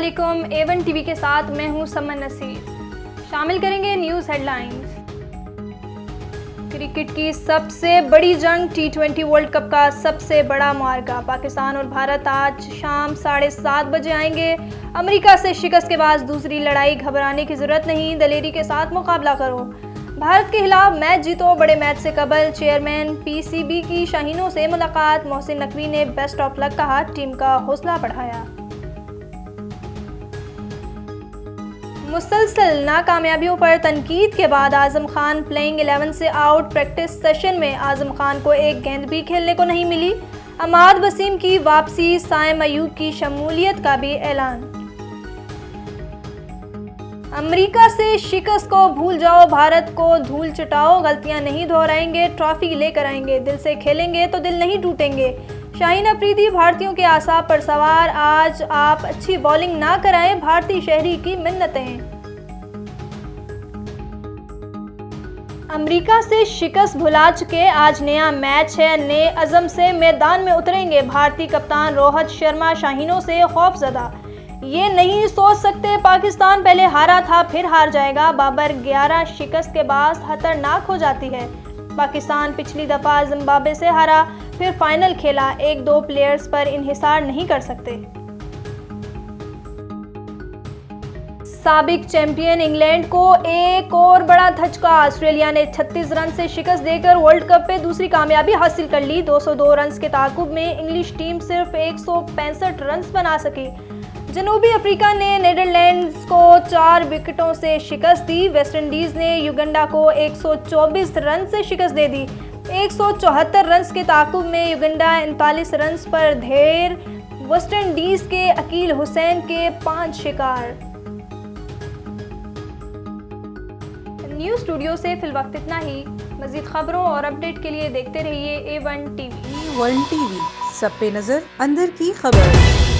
अस्सलामुअलैकुम। A1 TV के साथ मैं हूं समन नसीर। शामिल करेंगे न्यूज़ हेडलाइंस। क्रिकेट की सबसे बड़ी जंग T20 वर्ल्ड कप का सबसे बड़ा मुआरका। पाकिस्तान और भारत आज शाम 7:30 बजे आएंगे। अमेरिका से शिकस्त के बाद दूसरी लड़ाई, घबराने की जरूरत नहीं, दलेरी के साथ मुकाबला करो। भारत के खिलाफ मैच जीतो, बड़े मैच से कबल चेयरमैन PCB की शाहीनों से मुलाकात। मोहसिन नकवी ने बेस्ट ऑफ लक कहा, टीम का हौसला बढ़ाया। मुसलसल नाकामयाबियों पर तनकीद के बाद आजम खान प्लेइंग 11 से आउट। प्रैक्टिस सेशन में आजम खान को एक गेंद भी खेलने को नहीं मिली। अमाद वसीम की वापसी, साइम अयूब की शमूलियत का भी ऐलान। अमेरिका से शिकस्त को भूल जाओ, भारत को धूल चटाओ, गलतियां नहीं दोहराएंगे, ट्रॉफी लेकर आएंगे, दिल से खेलेंगे तो दिल नहीं टूटेंगे। शाहीन अफरीदी भारतीयों के आसाब पर सवार, आज आप अच्छी बॉलिंग ना कराएं, भारतीय शहरी की मिन्नतें। अमेरिका से शिकस्त भुला चुके, आज नया मैच है, नए अज़म से मैदान में उतरेंगे। भारतीय कप्तान रोहित शर्मा शाहीनों से खौफजदा, ये नहीं सोच सकते पाकिस्तान पहले हारा था फिर हार जाएगा। बाबर 11 शिकस्त के बाद खतरनाक हो जाती है। पाकिस्तान पिछली दफा जिम्बाब्वे से हारा, फिर फाइनल खेला, 1-2 प्लेयर्स पर इन्हिसार नहीं कर सकते। साबिक चैंपियन इंग्लैंड को एक और बड़ा धचका। ऑस्ट्रेलिया ने 36 रन से शिकस्त देकर वर्ल्ड कप पे दूसरी कामयाबी हासिल कर ली। 202 रन के ताकुब में इंग्लिश टीम सिर्फ 165 रन बना सकी। जनूबी अफ्रीका ने नीदरलैंड्स को 4 विकेटों से शिकस्त दी। वेस्टइंडीज ने युगांडा को 124 रन से शिकस्त दे दी। 174 रन के ताकुब में युगांडा 39 रन पर ढेर। वेस्टइंडीज के अकील हुसैन के 5 शिकार। न्यूज़ स्टूडियो से फिलवक्त इतना ही। मज़ीद खबरों और अपडेट के लिए देखते रहिए A1 टीवी। A1 टीवी, सब पे नजर, अंदर की खबर।